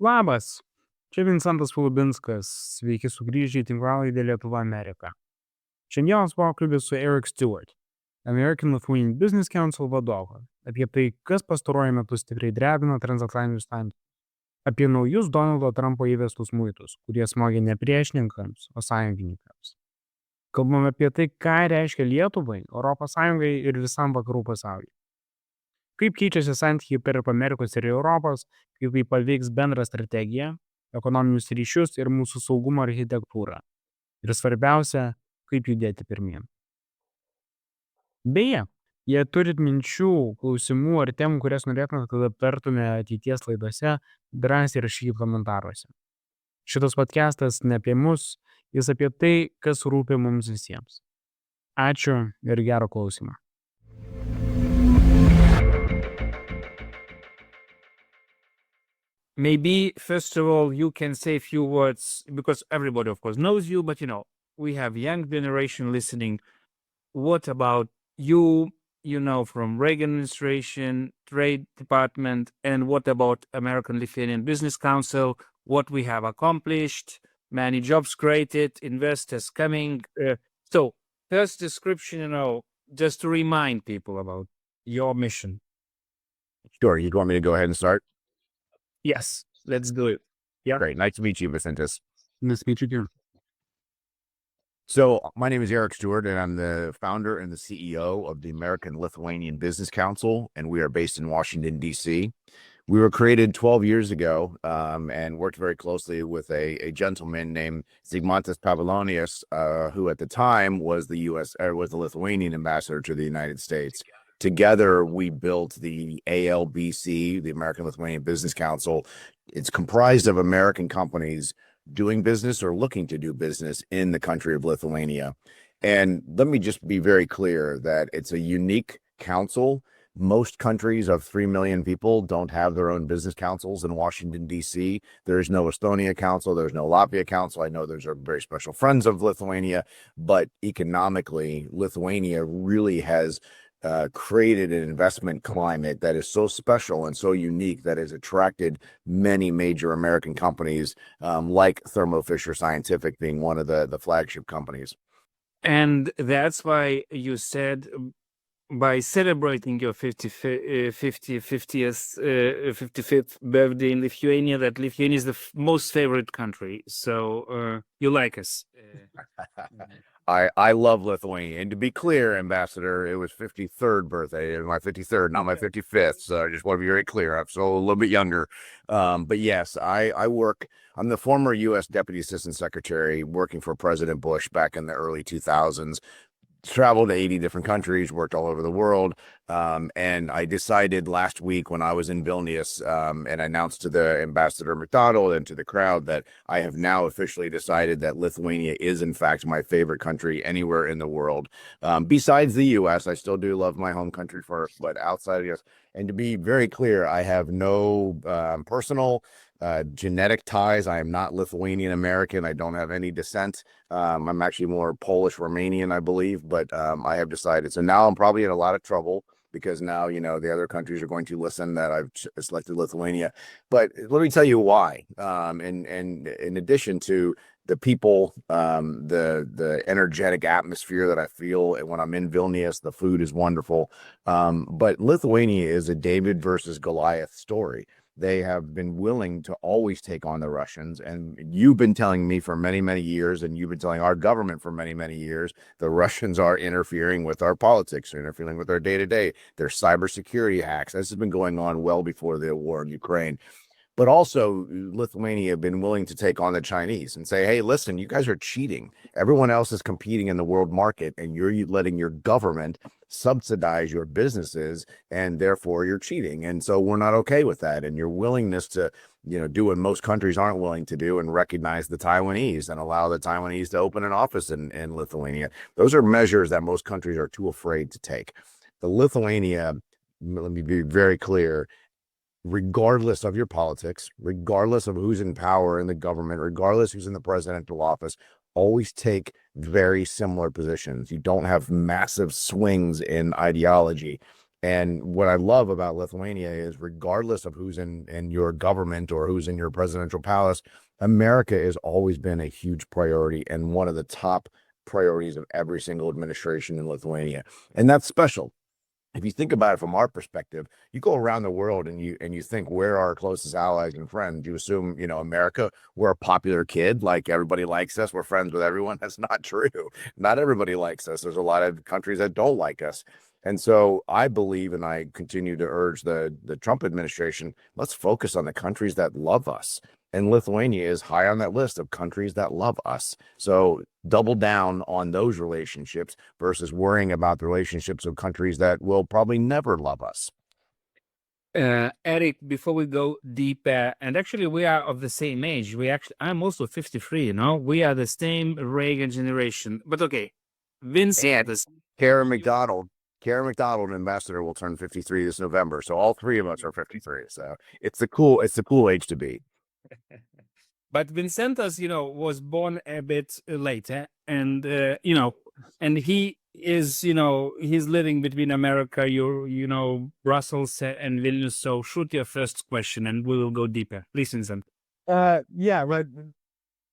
Labas, čia Vincentas Palubinskas, sveiki sugrįžę į tinklalaidę Lietuva Amerika. Šiandienos pokalbis su Eric Stewart, American-Lithuanian Business Council vadovu, apie tai, kas pastaruoju metu stipriai drebina transatlantinius santykius, apie naujus Donaldo Trumpo įvestus muitus, kurie smogia ne priešininkams, o sąjungininkams. Kalbame apie tai, ką reiškia Lietuvai, Europos Sąjungai ir visam vakarų pasauliui. Kaip keičiasi santykiai tarp Amerikos ir Europos, kaip tai paveiks bendrą strategiją, ekonominius ryšius ir mūsų saugumo architektūrą. Ir svarbiausia, kaip judėti pirmyn. Beje, jei turit minčių, klausimų ar temų, kurias norėtumėt, kad aptartume ateities laidose, drąsiai rašykite komentaruose. Šitas podcastas ne apie mus, jis apie tai, kas rūpi mums visiems. Ačiū ir gero klausimo. Maybe, first of all, you can say a few words, because everybody, of course, knows you, but, we have young generation listening. What about you, from Reagan administration, Trade Department, and what about American-Lithuanian Business Council, what we have accomplished, many jobs created, investors coming. So, first description, just to remind people about your mission. Sure. You want me to go ahead and start? Yes, let's do it. Yeah. Great. Nice to meet you, Vincentas. Nice to meet you too. So my name is Eric Stewart, and I'm the founder and the CEO of the American-Lithuanian Business Council, and we are based in Washington, D.C. We were created 12 years ago and worked very closely with a gentleman named Žygimantas Pavilionis, who at the time was the Lithuanian ambassador to the United States. Together, we built the ALBC, the American-Lithuanian Business Council. It's comprised of American companies doing business or looking to do business in the country of Lithuania. And let me just be very clear that it's a unique council. Most countries of 3 million people don't have their own business councils in Washington, D.C. There's no Estonia Council. There's no Latvia Council. I know there's very special friends of Lithuania, but economically, Lithuania really has created an investment climate that is so special and so unique that has attracted many major American companies like Thermo Fisher Scientific being one of the flagship companies. And that's why you said by celebrating your 55th birthday in Lithuania, that Lithuania is the most favorite country. So you like us. I love Lithuania. And to be clear, Ambassador, it was 53rd birthday. It was my 53rd, not my 55th. So I just want to be very clear. I'm so a little bit younger. But yes, I'm the former U.S. Deputy Assistant Secretary working for President Bush back in the early 2000s. Traveled to 80 different countries, worked all over the world. And I decided last week when I was in Vilnius and announced to the Ambassador McDonald and to the crowd that I have now officially decided that Lithuania is, in fact, my favorite country anywhere in the world. Besides the U.S., I still do love my home country first, but outside of the U.S. And to be very clear, I have no personal genetic ties. I am not Lithuanian American. I don't have any descent. I'm actually more Polish Romanian, I believe, but I have decided. So now I'm probably in a lot of trouble because now, the other countries are going to listen that I've selected Lithuania. But let me tell you why. And in addition to the people, the energetic atmosphere that I feel when I'm in Vilnius, the food is wonderful. But Lithuania is a David versus Goliath story. They have been willing to always take on the Russians. And you've been telling me for many, many years, and you've been telling our government for many, many years, the Russians are interfering with our politics, interfering with our day-to-day. Their cybersecurity hacks. This has been going on well before the war in Ukraine. But also, Lithuania have been willing to take on the Chinese and say, hey, listen, you guys are cheating. Everyone else is competing in the world market, and you're letting your government subsidize your businesses, and therefore you're cheating. And so we're not okay with that. And your willingness to, do what most countries aren't willing to do and recognize the Taiwanese and allow the Taiwanese to open an office in Lithuania. Those are measures that most countries are too afraid to take. The Lithuania, let me be very clear, regardless of your politics, regardless of who's in power in the government, regardless who's in the presidential office, always take very similar positions. You don't have massive swings in ideology. And what I love about Lithuania is regardless of who's in your government or who's in your presidential palace, America has always been a huge priority and one of the top priorities of every single administration in Lithuania. And that's special. If you think about it from our perspective, you go around the world and you think, where are our closest allies and friends? You assume, America, we're a popular kid, like everybody likes us, we're friends with everyone. That's not true. Not everybody likes us. There's a lot of countries that don't like us. And so I believe, and I continue to urge the Trump administration, let's focus on the countries that love us. And Lithuania is high on that list of countries that love us. So double down on those relationships versus worrying about the relationships of countries that will probably never love us. Eric, before we go deep, and actually we are of the same age. I'm also 53, we are the same Reagan generation. But okay, Vincentas. Karen McDonald, ambassador, will turn 53 this November. So all three of us are 53. So it's a cool age to be. But Vincentas, was born a bit later, and and he is, he's living between America, Brussels and Vilnius. So shoot your first question, and we will go deeper. Please, Vincent. Yeah, right.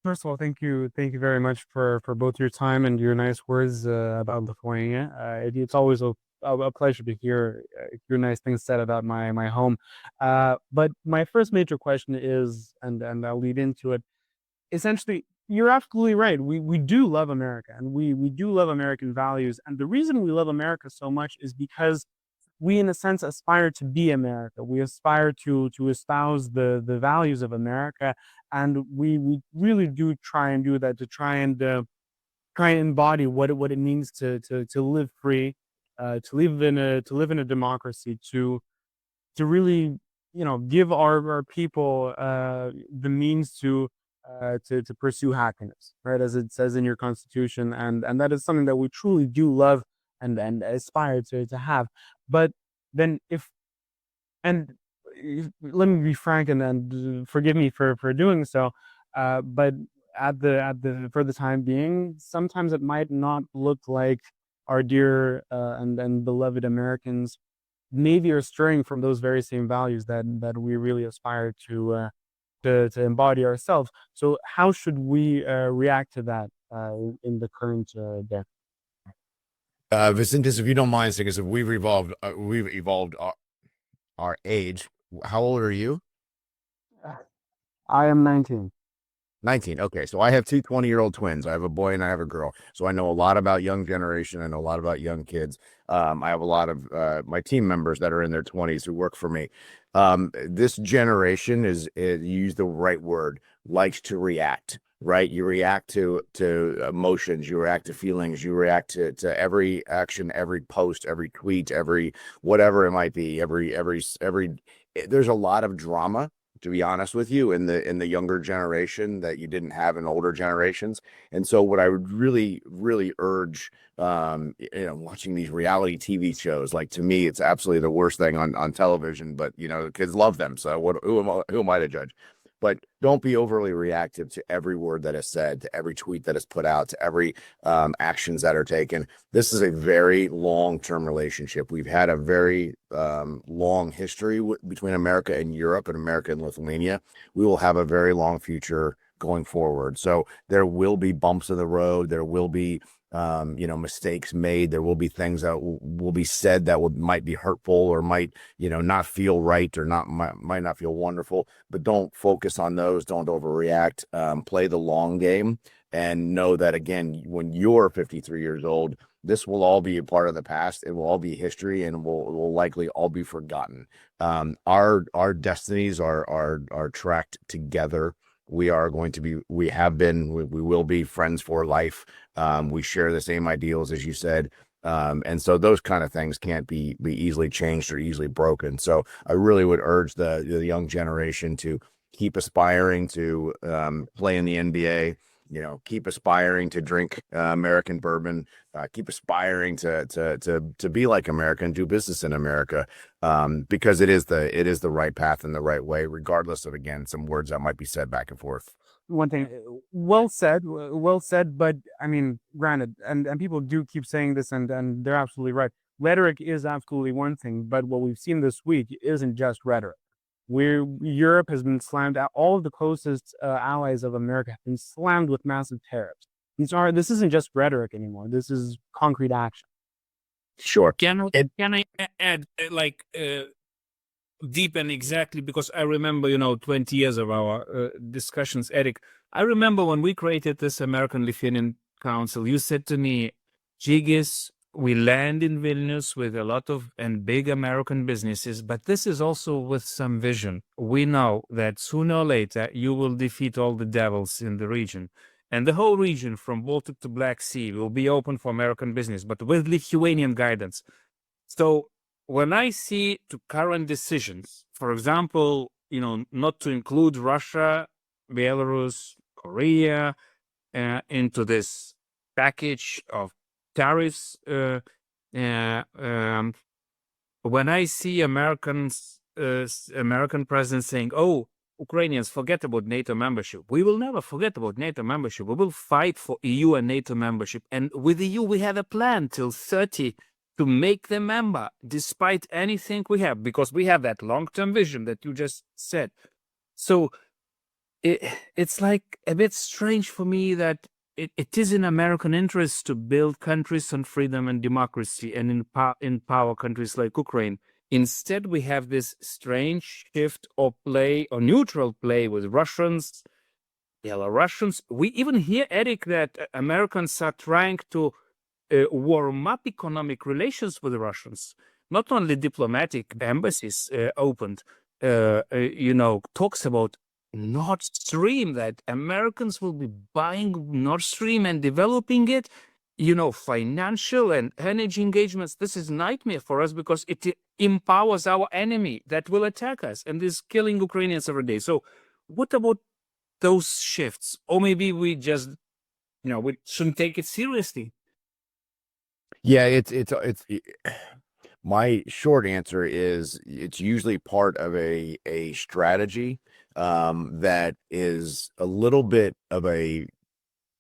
First of all, thank you very much for both your time and your nice words about Lithuania. It's always a pleasure to hear your nice things said about my home. But my first major question is, and I'll lead into it. Essentially, you're absolutely right. We do love America, and we do love American values. And the reason we love America so much is because we, in a sense, aspire to be America. We aspire to espouse the values of America, and we really do try and do that, to try and embody what it means to live free, to live in a democracy, to really give our people the means to pursue happiness, right, as it says in your Constitution, and that is something that we truly do love and aspire to have. But then let me be frank, and forgive me for doing so, but for the time being, sometimes it might not look like our dear and beloved Americans maybe are straying from those very same values that we really aspire to embody ourselves. So how should we react to that in the current day? Vincentas, if you don't mind, because we've evolved our age. How old are you? I am 19. 19. Okay. So I have two 20-year-old twins. I have a boy and I have a girl. So I know a lot about young generation. I know a lot about young kids. I have a lot of my team members that are in their 20s who work for me. This generation you use the right word, likes to react, right? You react to emotions, you react to feelings, you react to every action, every post, every tweet, every whatever it might be, there's a lot of drama, to be honest with you, in the younger generation that you didn't have in older generations. And so what I would really, really urge, watching these reality TV shows, like, to me, it's absolutely the worst thing on television, but the kids love them. So who am I to judge? But don't be overly reactive to every word that is said, to every tweet that is put out, to every actions that are taken. This is a very long-term relationship. We've had a very long history between America and Europe, and America and Lithuania. We will have a very long future going forward. So there will be bumps in the road. There will be mistakes made. There will be things that will be said that might be hurtful or might, not feel right or might not feel wonderful, but don't focus on those. Don't overreact. Play the long game and know that, again, when you're 53 years old, this will all be a part of the past. It will all be history, and will likely all be forgotten. Our destinies are tracked together. We are going to be, we will be friends for life. We share the same ideals, as you said. And so those kind of things can't be easily changed or easily broken. So I really would urge the young generation to keep aspiring to play in the NBA, keep aspiring to drink American bourbon, keep aspiring to be like America and do business in America, because it is the right path and the right way, regardless of, again, some words that might be said back and forth. One thing, well said, but I mean, granted, and people do keep saying this, and they're absolutely right. rhetoric is absolutely one thing, but what we've seen this week isn't just rhetoric. Europe has been slammed out. All of the closest allies of America have been slammed with massive tariffs. This isn't just rhetoric anymore. This is concrete action. Sure. Can I add, deepen exactly, because I remember, 20 years of our discussions, Eric. I remember when we created this American-Lithuanian Council, you said to me, Žygis, we land in Vilnius with a lot of and big American businesses, but this is also with some vision. We know that sooner or later you will defeat all the devils in the region. And the whole region from Baltic to Black Sea will be open for American business, but with Lithuanian guidance. So when I see to current decisions, for example, not to include Russia, Belarus, Korea into this package of tariffs, when I see American president saying, "Oh, Ukrainians, forget about NATO membership," we will never forget about NATO membership. We will fight for EU and NATO membership, and with the EU, we have a plan till 30 to make them member, despite anything we have, because we have that long-term vision that you just said. So it's like a bit strange for me that it is in American interest to build countries on freedom and democracy and empower countries like Ukraine. Instead, we have this strange shift or play or neutral play with Russians, Belarusians. We even hear, Eric, that Americans are trying to warm up economic relations with the Russians. Not only diplomatic embassies opened, talks about Nord Stream, that Americans will be buying Nord Stream and developing it, financial and energy engagements. This is nightmare for us because it empowers our enemy that will attack us and is killing Ukrainians every day. So what about those shifts? Or maybe we just, we shouldn't take it seriously. Yeah, it's my short answer is it's usually part of a strategy that is a little bit of a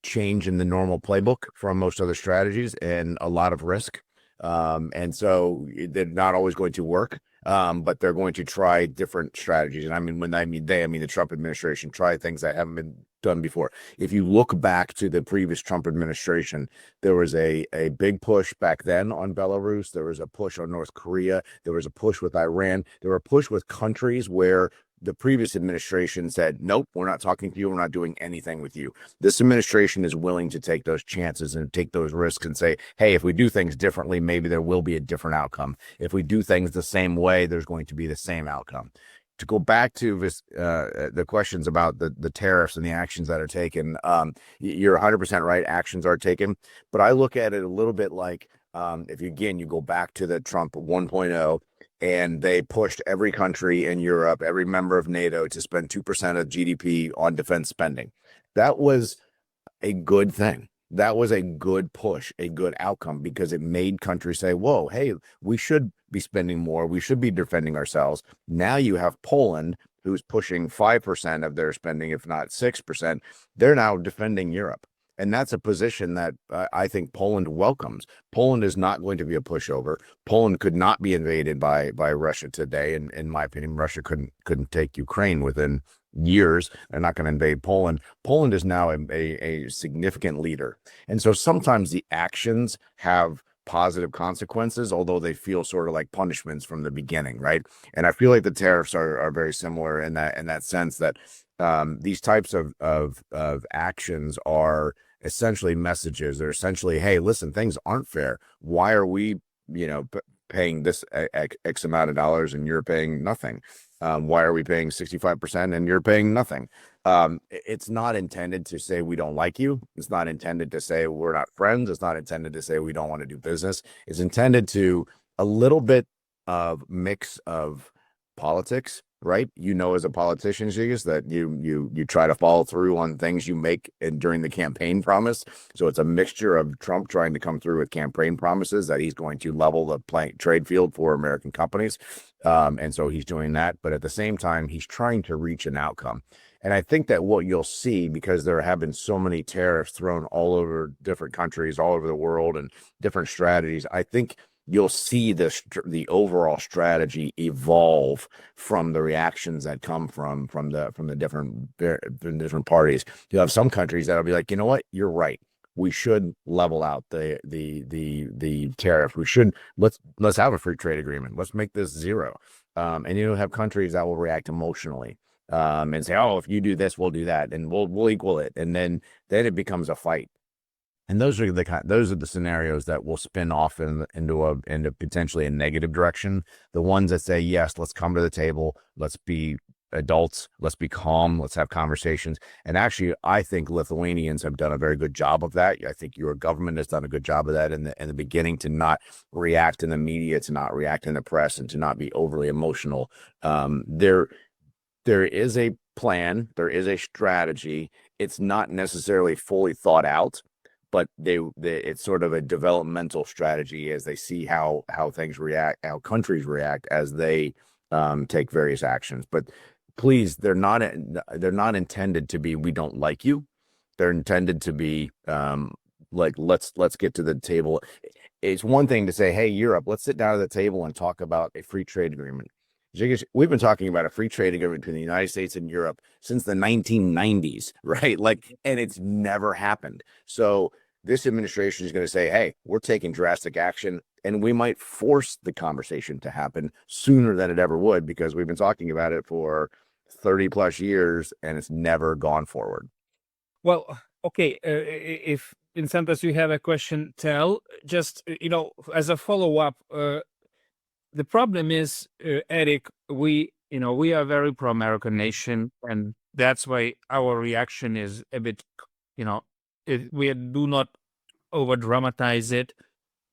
change in the normal playbook from most other strategies and a lot of risk. And so they're not always going to work, but they're going to try different strategies. And when I mean the Trump administration tried things that haven't been done before. If you look back to the previous Trump administration, there was a big push back then on Belarus. There was a push on North Korea. There was a push with Iran. There were a push with countries where the previous administration said, nope, we're not talking to you. We're not doing anything with you. This administration is willing to take those chances and take those risks and say, hey, if we do things differently, maybe there will be a different outcome. If we do things the same way, there's going to be the same outcome. To go back to this, the questions about the tariffs and the actions that are taken, you're 100% right. Actions are taken. But I look at it a little bit like, if you go back to the Trump 1.0, and they pushed every country in Europe, every member of NATO, to spend 2% of GDP on defense spending. That was a good thing. That was a good push, a good outcome, because it made countries say, whoa, hey, we should be spending more. We should be defending ourselves. Now you have Poland, who's pushing 5% of their spending, if not 6%. They're now defending Europe. And that's a position that I think Poland welcomes. Poland is not going to be a pushover. Poland could not be invaded by Russia today. And in my opinion, Russia couldn't take Ukraine within years. They're not going to invade Poland. Poland is now a significant leader. And so sometimes the actions have positive consequences, although they feel sort of like punishments from the beginning, right? And I feel like the tariffs are very similar in that sense, that these types of actions are essentially messages. They're essentially, hey, listen, things aren't fair. Why are we, paying this X amount of dollars and you're paying nothing? Why are we paying 65% and you're paying nothing? It's not intended to say we don't like you. It's not intended to say we're not friends. It's not intended to say we don't want to do business. It's intended to a little bit of mix of politics, right? As a politician, Žygis, that you try to follow through on things you make during the campaign promise. So it's a mixture of Trump trying to come through with campaign promises that he's going to level the trade field for American companies. And so he's doing that. But at the same time, he's trying to reach an outcome. And I think that what you'll see, because there have been so many tariffs thrown all over different countries, all over the world, and different strategies, I think you'll see the overall strategy evolve from the reactions that come from the different parties. You have some countries that'll be like, you know what, you're right. We should level out the tariff. Let's have a free trade agreement. Let's make this zero. And you'll have countries that will react emotionally and say, oh, if you do this, we'll do that, and we'll equal it. And then it becomes a fight. And those are the scenarios that will spin off into potentially a negative direction. The ones that say, yes, let's come to the table. Let's be adults. Let's be calm. Let's have conversations. And actually, I think Lithuanians have done a very good job of that. I think your government has done a good job of that in the beginning, to not react in the media, to not react in the press, and to not be overly emotional. There is a plan. There is a strategy. It's not necessarily fully thought out, but it's sort of a developmental strategy as they see how things react, how countries react as they take various actions. But please, they're not intended to be, we don't like you. They're intended to be like, let's get to the table. It's one thing to say, hey, Europe, let's sit down at the table and talk about a free trade agreement. We've been talking about a free trade agreement between the United States and Europe since the 1990s, right? And it's never happened. So this administration is going to say, hey, we're taking drastic action, and we might force the conversation to happen sooner than it ever would, because we've been talking about it for 30 plus years and it's never gone forward. Well, okay. If Vincentas, you have a question, tell. Just, as a follow-up, the problem is, Eric, we are a very pro-American nation, and that's why our reaction is a bit, we do not over-dramatize it,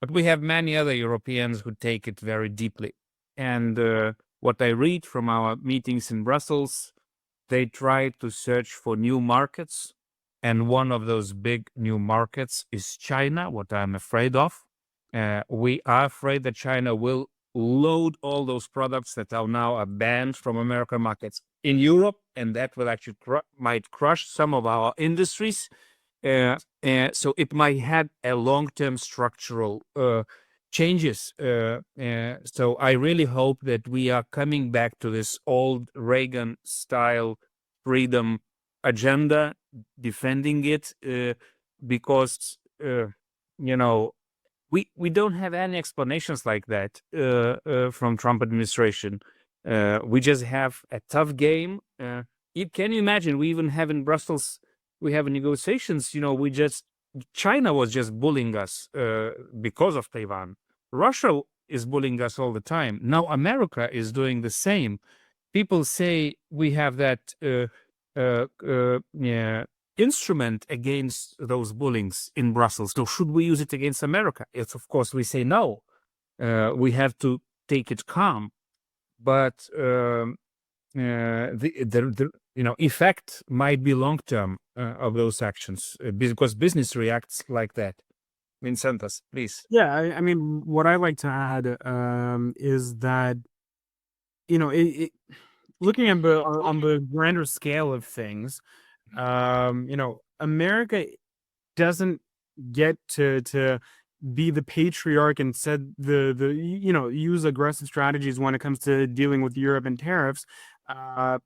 but we have many other Europeans who take it very deeply. And what I read from our meetings in Brussels, they try to search for new markets. And one of those big new markets is China, what I'm afraid of. We are afraid that China will load all those products that are now banned from American markets in Europe, and that will actually might crush some of our industries. So it might have a long-term structural changes. So I really hope that we are coming back to this old Reagan-style freedom agenda, defending it, because we don't have any explanations like that from Trump administration. We just have a tough game. Can you imagine? We even have in Brussels, we have negotiations. China was just bullying us because of Taiwan. Russia is bullying us all the time. Now America is doing the same. People say we have that instrument against those bullies in Brussels. So should we use it against America? It's, of course, we say no. We have to take it calm. But the effect might be long term of those actions, because business reacts like that. Vincentas, please. Yeah, I mean, what I like to add is that, looking at on the grander scale of things, America doesn't get to be the patriarch and said use aggressive strategies when it comes to dealing with Europe and tariffs,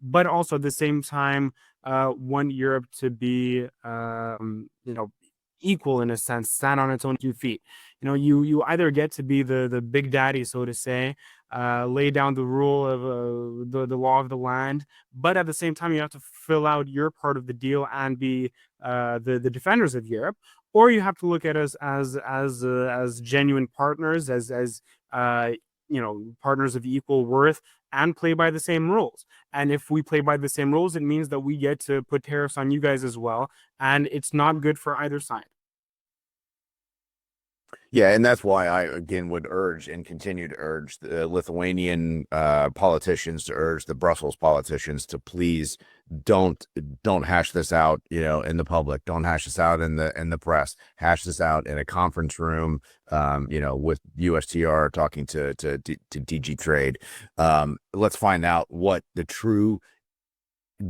but also at the same time want Europe to be equal in a sense, stand on its own 2 feet. You either get to be the big daddy, so to say, lay down the rule of the law of the land, but at the same time you have to fill out your part of the deal and be the defenders of Europe, or you have to look at us as genuine partners, as partners of equal worth, and play by the same rules. And if we play by the same rules, it means that we get to put tariffs on you guys as well, and it's not good for either side. Yeah, and that's why I, again, would urge and continue to urge the Lithuanian politicians, to urge the Brussels politicians to please don't hash this out, in the public. Don't hash this out in the press. Hash this out in a conference room, with USTR talking to DG Trade. Let's find out what the true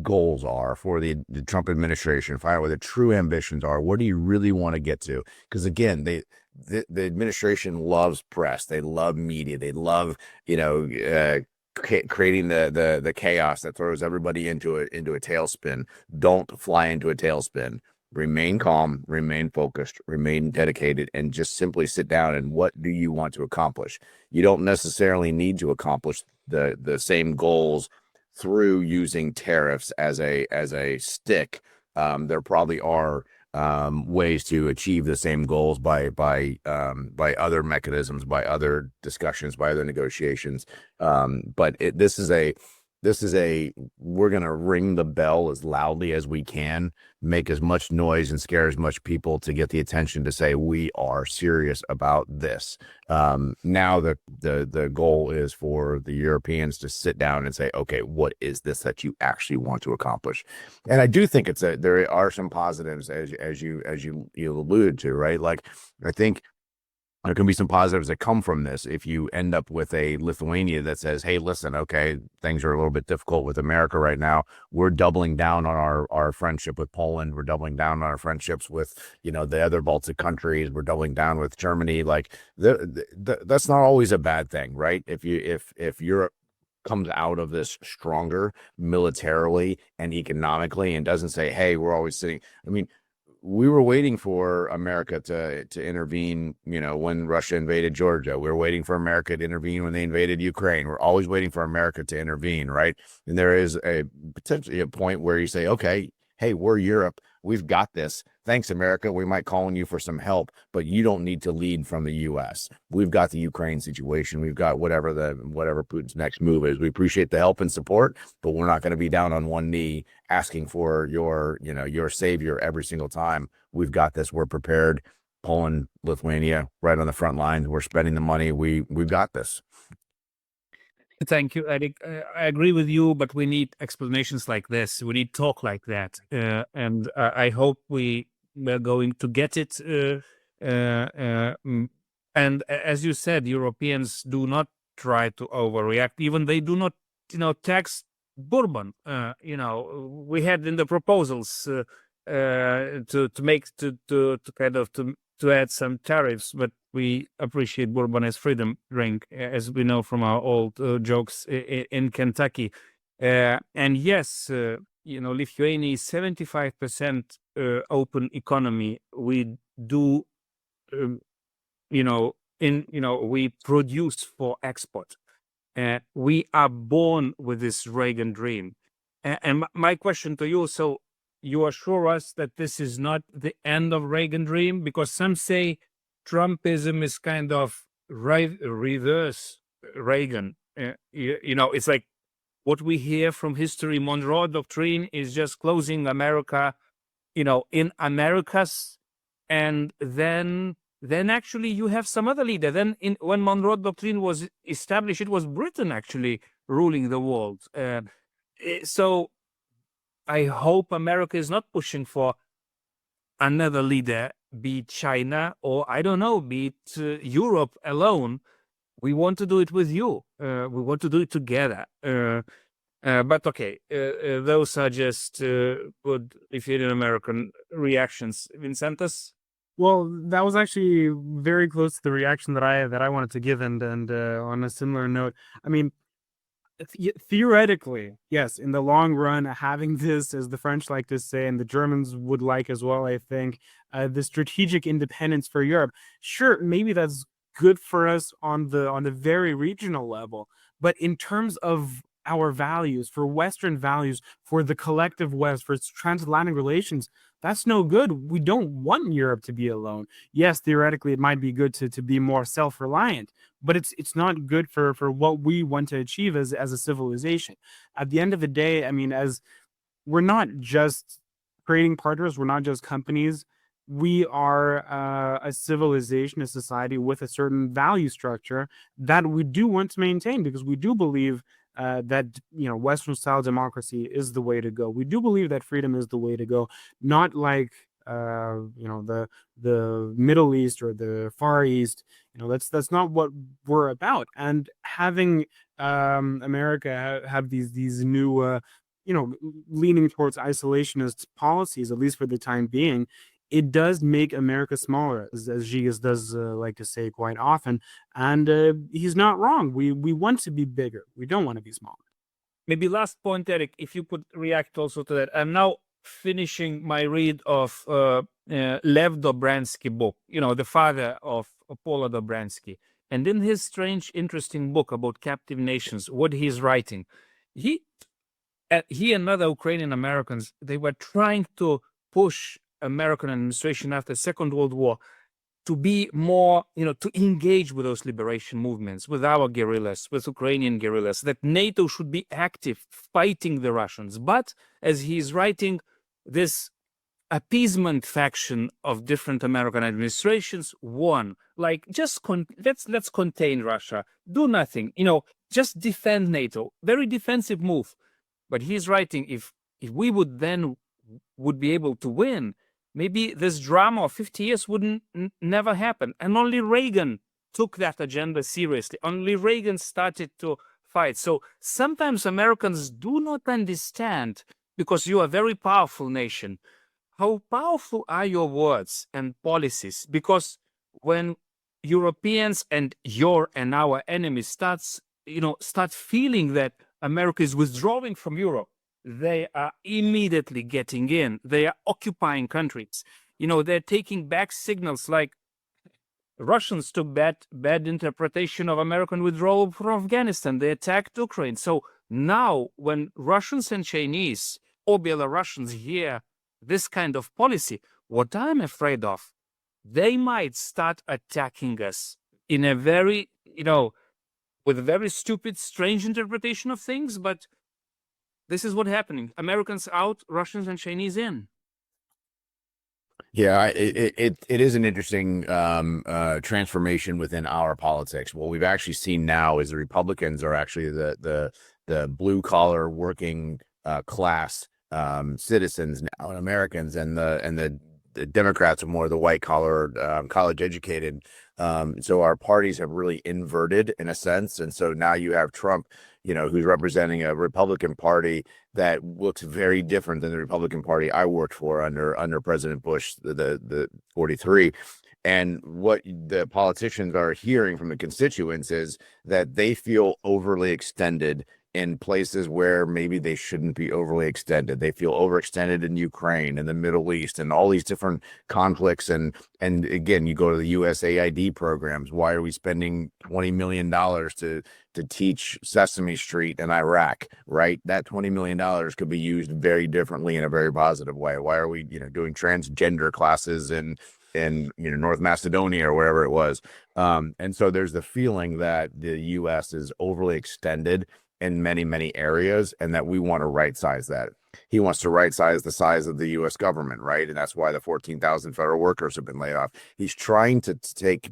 goals are for the Trump administration. Find out what the true ambitions are. What do you really want to get to? Because again, the administration loves press. They love media. They love, creating the chaos that throws everybody into a tailspin. Don't fly into a tailspin. Remain calm, remain focused, remain dedicated, and just simply sit down and what do you want to accomplish? You don't necessarily need to accomplish the same goals through using tariffs as a stick. There probably are ways to achieve the same goals by other mechanisms, by other discussions, by other negotiations. But this is a we're going to ring the bell as loudly as we can, make as much noise and scare as much people to get the attention to say we are serious about this. Now the goal is for the Europeans to sit down and say, okay, what is this that you actually want to accomplish? And I do think there are some positives as you alluded to, right? Like, I think there can be some positives that come from this. If you end up with a Lithuania that says, hey, listen, okay, things are a little bit difficult with America right now. We're doubling down on our friendship with Poland. We're doubling down on our friendships with, the other Baltic countries. We're doubling down with Germany. Like, that's not always a bad thing, right? If Europe comes out of this stronger militarily and economically and doesn't say, hey, we're always sitting. I mean, we were waiting for America to intervene, when Russia invaded Georgia. We were waiting for America to intervene when they invaded Ukraine. We're always waiting for America to intervene, right? And there is potentially a point where you say, okay, hey, we're Europe. We've got this. Thanks, America. We might call on you for some help, but you don't need to lead from the U.S. We've got the Ukraine situation. We've got whatever Putin's next move is. We appreciate the help and support, but we're not going to be down on one knee asking for your savior every single time. We've got this. We're prepared. Poland, Lithuania, right on the front lines. We're spending the money. We've got this. Thank you, Eric. I agree with you, but we need explanations like this. We need talk like that, and I hope we're going to get it. And as you said, Europeans do not try to overreact. Even they do not, tax bourbon. We had in the proposals to add some tariffs, but we appreciate bourbon as freedom drink, as we know from our old jokes in Kentucky. And yes, Lithuania is 75% open economy. We do, we produce for export. We are born with this Reagan dream. And my question to you, so you assure us that this is not the end of Reagan dream? Because some say Trumpism is kind of reverse Reagan. It's like what we hear from history. Monroe Doctrine is just closing America, in Americas. And then actually you have some other leader. Then when Monroe Doctrine was established, it was Britain actually ruling the world. So I hope America is not pushing for another leader, be it China or, I don't know, be it Europe alone. We want to do it with you. We want to do it together. But okay, those are just good Lithuanian American reactions. Vincentas? Well, that was actually very close to the reaction that I wanted to give, and on a similar note, I mean, theoretically, yes, in the long run, having this, as the French like to say, and the Germans would like as well, I think, the strategic independence for Europe. Sure, maybe that's good for us on the very regional level, but in terms of our values, for Western values, for the collective West, for transatlantic relations, that's no good. We don't want Europe to be alone. Yes, theoretically, it might be good to be more self-reliant, but it's not good for what we want to achieve as a civilization. At the end of the day, I mean, as we're not just trading partners, we're not just companies. We are a civilization, a society with a certain value structure that we do want to maintain, because we do believe that Western style democracy is the way to go. We do believe that freedom is the way to go, not like the Middle East or the Far East. That's not what we're about. And having America have these new leaning towards isolationist policies, at least for the time being, it does make America smaller, as Gigas does like to say quite often. And he's not wrong. We want to be bigger. We don't want to be smaller. Maybe last point, Eric, if you could react also to that. I'm now finishing my read of Lev Dobransky book, the father of Paula Dobransky. And in his strange, interesting book about captive nations, what he's writing, he and other Ukrainian Americans, they were trying to push American administration after Second World War to be more, to engage with those liberation movements, with our guerrillas, with Ukrainian guerrillas, that NATO should be active fighting the Russians. But as he's writing, this appeasement faction of different American administrations won. Like, just let's contain Russia, do nothing, just defend NATO. Very defensive move. But he's writing, if we would be able to win, maybe this drama of 50 years wouldn't never happen. And only Reagan took that agenda seriously. Only Reagan started to fight. So sometimes Americans do not understand, because you are a very powerful nation, how powerful are your words and policies. Because when Europeans and our enemies start feeling that America is withdrawing from Europe, they are immediately getting in. They are occupying countries. They're taking back signals, like Russians took bad interpretation of American withdrawal from Afghanistan. They attacked Ukraine. So now when Russians and Chinese or Belarusians hear this kind of policy, what I'm afraid of, they might start attacking us in a very, with a very stupid, strange interpretation of things, but this is what's happening. Americans out, Russians and Chinese in. Yeah, it is an interesting transformation within our politics. What we've actually seen now is the Republicans are actually the blue collar working class citizens now, and Americans, and the Democrats are more the white collar college educated. So our parties have really inverted in a sense, and so now you have Trump, who's representing a Republican Party that looks very different than the Republican Party I worked for under President Bush, the 43. And what the politicians are hearing from the constituents is that they feel overly extended in places where maybe they shouldn't be overly extended. They feel overextended in Ukraine and the Middle East and all these different conflicts. And again, you go to the USAID programs. Why are we spending $20 million to teach Sesame Street in Iraq, right? That $20 million could be used very differently in a very positive way. Why are we, doing transgender classes in North Macedonia or wherever it was? And so there's the feeling that the U.S. is overly extended in many, many areas, and that we want to right size that. He wants to right size the size of the U.S. government, right? And that's why the 14,000 federal workers have been laid off. He's trying to take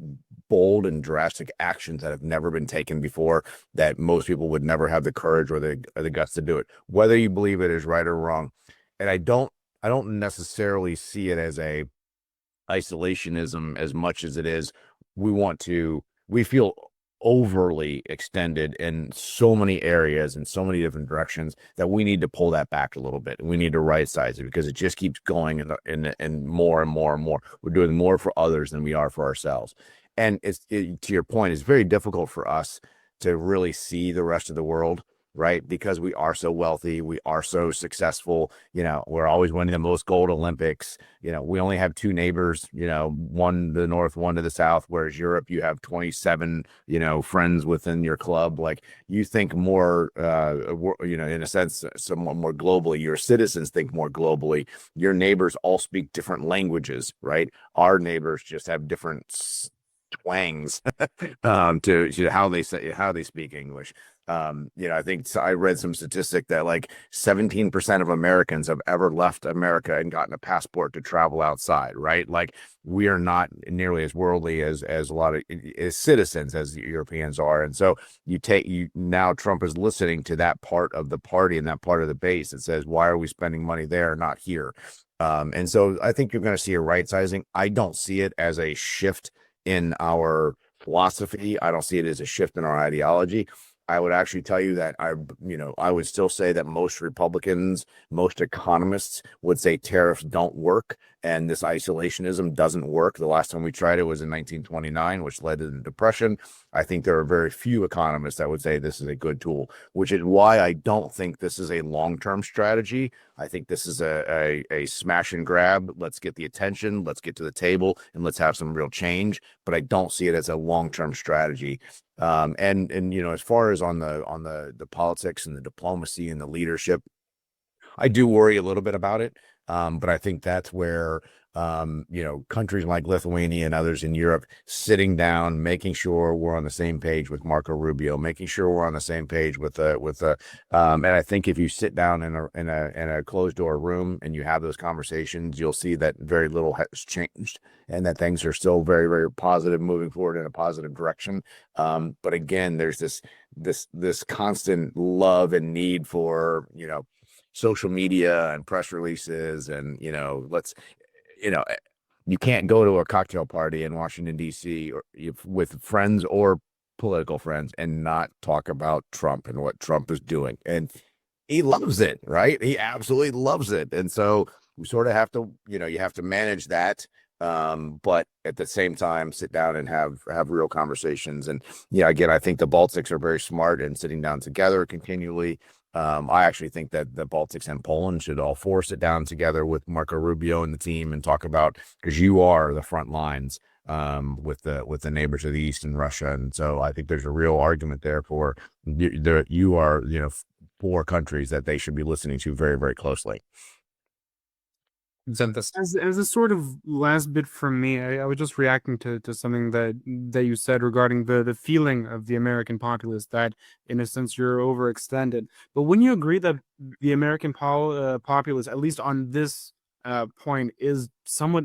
bold and drastic actions that have never been taken before, that most people would never have the courage or the guts to do it, whether you believe it is right or wrong. And I don't necessarily see it as a isolationism as much as it is we feel overly extended in so many areas and so many different directions that we need to pull that back a little bit. We need to right size it, because it just keeps going and more and more and more. We're doing more for others than we are for ourselves. And to your point, it's very difficult for us to really see the rest of the world, right? Because we are so wealthy, we are so successful, we're always winning the most gold Olympics. We only have two neighbors, one to the north, one to the south, whereas Europe, you have 27, friends within your club. Like, you think more, in a sense, somewhat more globally. Your citizens think more globally. Your neighbors all speak different languages, right? Our neighbors just have different twangs to how they speak English. I think I read some statistic that like 17% of Americans have ever left America and gotten a passport to travel outside, right? Like, we are not nearly as worldly as a lot of as citizens as the Europeans are. And so now Trump is listening to that part of the party and that part of the base that says, why are we spending money there, not here? And so I think you're going to see a right sizing. I don't see it as a shift in our philosophy. I don't see it as a shift in our ideology. I would actually tell you that I would still say that most Republicans, most economists would say tariffs don't work, and this isolationism doesn't work. The last time we tried it was in 1929, which led to the Depression. I think there are very few economists that would say this is a good tool, which is why I don't think this is a long-term strategy. I think this is a smash and grab. Let's get the attention, let's get to the table, and let's have some real change. But I don't see it as a long-term strategy. And as far as on the politics and the diplomacy and the leadership, I do worry a little bit about it. But I think that's where, countries like Lithuania and others in Europe sitting down, making sure we're on the same page with Marco Rubio, making sure we're on the same page and I think if you sit down in a closed door room and you have those conversations, you'll see that very little has changed and that things are still very, very positive, moving forward in a positive direction. But again, there's this constant love and need for, social media and press releases and, you can't go to a cocktail party in Washington, D.C. or with friends or political friends and not talk about Trump and what Trump is doing. And he loves it, right? He absolutely loves it. And so we sort of have to, you have to manage that. But at the same time, sit down and have real conversations. And, again, I think the Baltics are very smart in sitting down together continually. I actually think that the Baltics and Poland should all four sit down together with Marco Rubio and the team and talk about, because you are the front lines with the neighbors to the east and Russia, and so I think there's a real argument there for you are four countries that they should be listening to very, very closely. Vincentas. As a sort of last bit from me, I was just reacting to something that you said regarding the feeling of the American populace that, in a sense, you're overextended. But when you agree that the American populace, at least on this point, is somewhat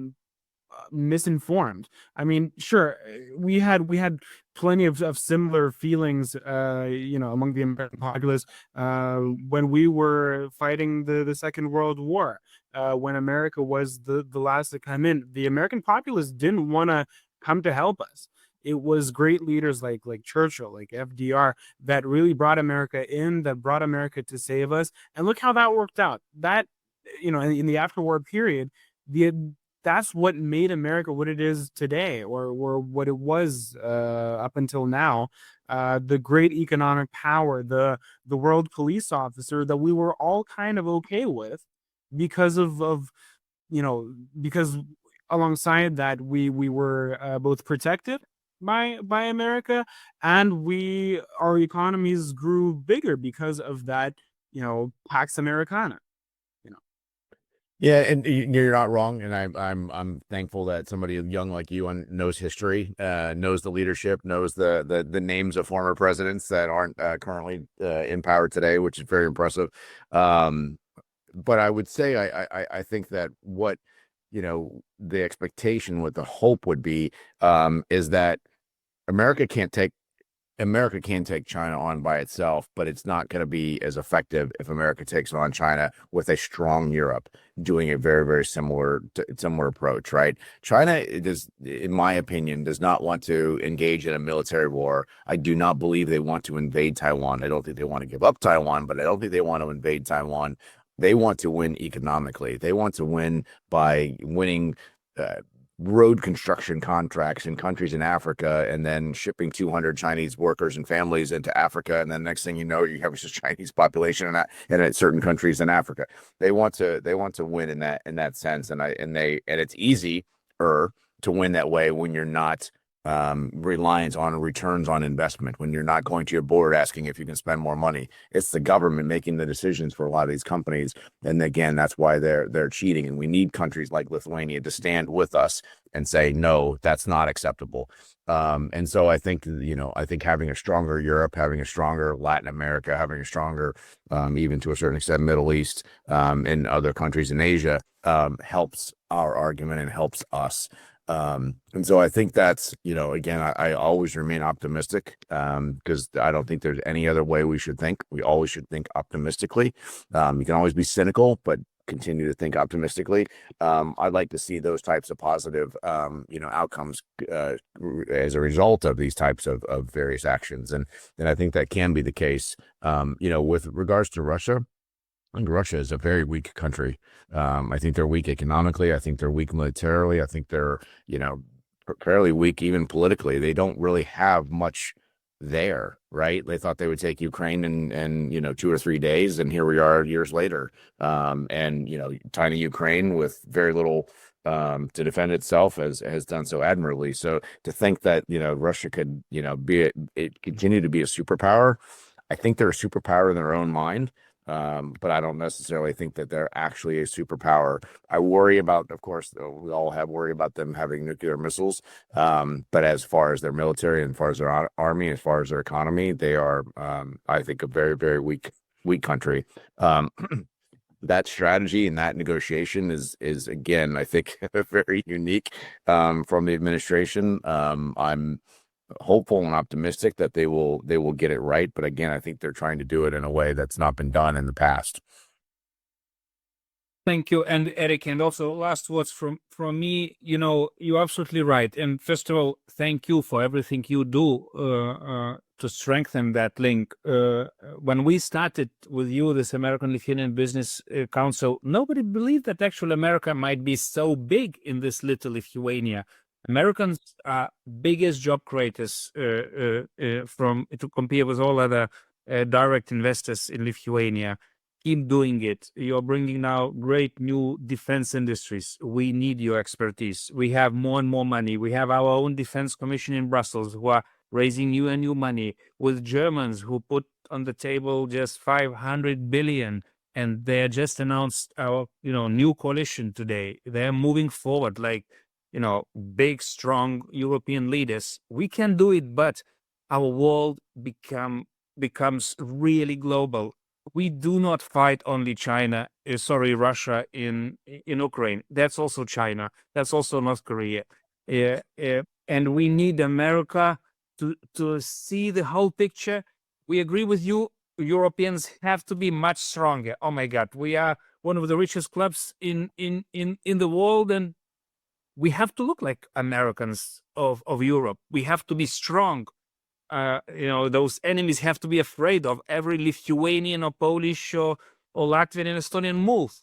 misinformed. I mean, sure, we had plenty of similar feelings, among the American populace when we were fighting the Second World War. When America was the last to come in, the American populace didn't want to come to help us. It was great leaders like Churchill, like FDR, that really brought America in, that brought America to save us. And look how that worked out. That, in the afterwar period, that's what made America what it is today, or what it was up until now. The great economic power, the world police officer that we were all kind of okay with, because because alongside that we were both protected by America, and our economies grew bigger because of that, Pax Americana. Yeah, and you're not wrong, and I'm thankful that somebody young like you knows history, knows the leadership, knows the names of former presidents that aren't currently in power today, which is very impressive. But I would say I think that what the expectation, what the hope would be, is that America can take China on by itself, but it's not going to be as effective if America takes on China with a strong Europe doing a very, very similar approach, right? China, in my opinion, does not want to engage in a military war. I do not believe they want to invade Taiwan. I don't think they want to give up Taiwan, but I don't think they want to invade Taiwan. They want to win economically. They want to win by winning road construction contracts in countries in Africa, and then shipping 200 Chinese workers and families into Africa. And then next thing you know, you have a Chinese population in certain countries in Africa. They want to win in that sense. And it's easier to win that way when you're not reliant on returns on investment, when you're not going to your board asking if you can spend more money. It's the government making the decisions for a lot of these companies, and again, that's why they're cheating. And we need countries like Lithuania to stand with us and say, no, that's not acceptable. And so I think having a stronger Europe, having a stronger Latin America, having a stronger even to a certain extent Middle East, and other countries in Asia helps our argument and helps us. And so I think that's, again, I always remain optimistic, because I don't think there's any other way we should think. We always should think optimistically. You can always be cynical, but continue to think optimistically. I'd like to see those types of positive, outcomes as a result of these types of various actions. And I think that can be the case, with regards to Russia. I think Russia is a very weak country. I think they're weak economically. I think they're weak militarily. I think they're, fairly weak even politically. They don't really have much there, right? They thought they would take Ukraine in 2 or 3 days, and here we are years later. Tiny Ukraine with very little to defend itself has done so admirably. So to think that Russia could continue to be a superpower, I think they're a superpower in their own mind. But I don't necessarily think that they're actually a superpower. I worry about, of course, we all worry about them having nuclear missiles. But as far as their military and as far as their army, as far as their economy, they are, I think, a very, very weak country. That strategy and that negotiation is again, I think, very unique from the administration. I'm hopeful and optimistic that they will get it right, but again, I think they're trying to do it in a way that's not been done in the past. Thank you, and Eric, and also last words from me. You're absolutely right. And first of all, thank you for everything you do to strengthen that link. When we started with you, this American-Lithuanian Business Council, nobody believed that actually America might be so big in this little Lithuania. Americans are biggest job creators to compare with all other direct investors in Lithuania. Keep doing it. You're bringing now great new defense industries. We need your expertise. We have more and more money. We have our own defense commission in Brussels who are raising new and new money, with Germans who put on the table just 500 billion. And they just announced our new coalition today. They're moving forward like big, strong European leaders. We can do it, but our world becomes really global. We do not fight only Russia in Ukraine. That's also China. That's also North Korea. And we need America to see the whole picture. We agree with you. Europeans have to be much stronger. Oh my God, we are one of the richest clubs in the world, and we have to look like Americans of Europe. We have to be strong. Those enemies have to be afraid of every Lithuanian or Polish or Latvian and Estonian move.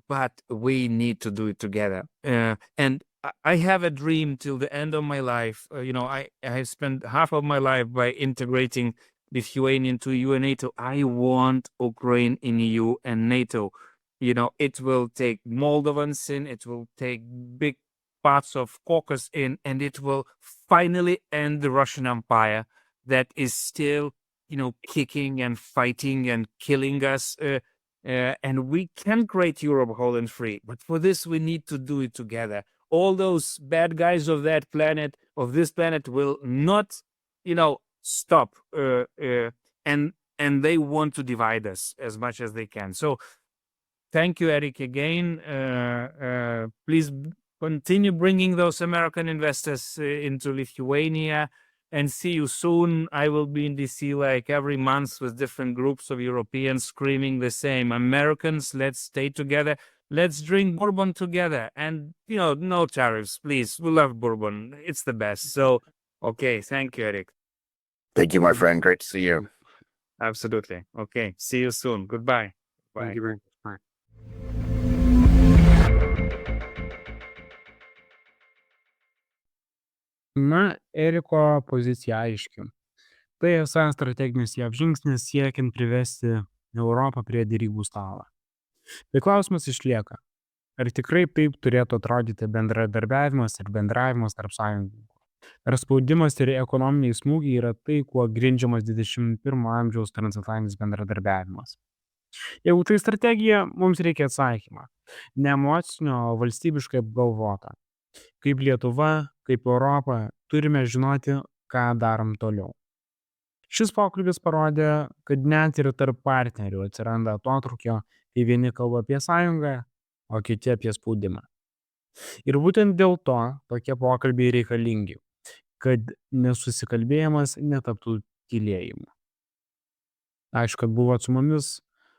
But we need to do it together. And I have a dream till the end of my life. I have spent half of my life by integrating Lithuania into EU and NATO. I want Ukraine in EU and NATO. It will take Moldovans in, it will take big parts of Caucasus in, and it will finally end the Russian Empire that is still, kicking and fighting and killing us. And we can create Europe whole and free. But for this, we need to do it together. All those bad guys of this planet will not, stop. And they want to divide us as much as they can. So thank you, Eric, again. Please continue bringing those American investors into Lithuania, and see you soon. I will be in DC like every month with different groups of Europeans screaming the same. Americans, let's stay together. Let's drink bourbon together. And, no tariffs, please. We love bourbon. It's the best. So, okay. Thank you, Eric. Thank you, my friend. Great to see you. Absolutely. Okay. See you soon. Goodbye. Bye. Thank you very much. Na, Eriko pozicija aiški. Tai esą strateginis JAV žingsnis siekiant privesti Europą prie derybų stalo. Tai klausimas išlieka. Ar tikrai taip turėtų atrodyti bendradarbiavimas ir bendravimas tarp sąjungininkų? Ar spaudimas ir ekonominiai smūgiai yra tai, kuo grindžiamas 21 amžiaus transatlantinis bendradarbiavimas? Jeigu tai strategija, mums reikia atsakymą. Ne emocinio, o valstybiškai apgalvota. Kaip Lietuva, kaip Europa, turime žinoti, ką darom toliau. Šis pokalbis parodė, kad net ir tarp partnerių atsiranda atotrūkio, kai vieni kalba apie sąjungą, o kiti apie spaudimą. Ir būtent dėl to tokie pokalbiai reikalingi, kad nesusikalbėjimas netaptų tylėjimu. Ačiū, kad buvot su mumis,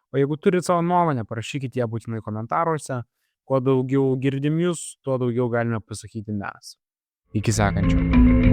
o jeigu turit savo nuomonę, parašykite ją būtinai komentaruose. Kuo daugiau girdim jūs, tuo daugiau galime pasakyti mes. Iki sekančio.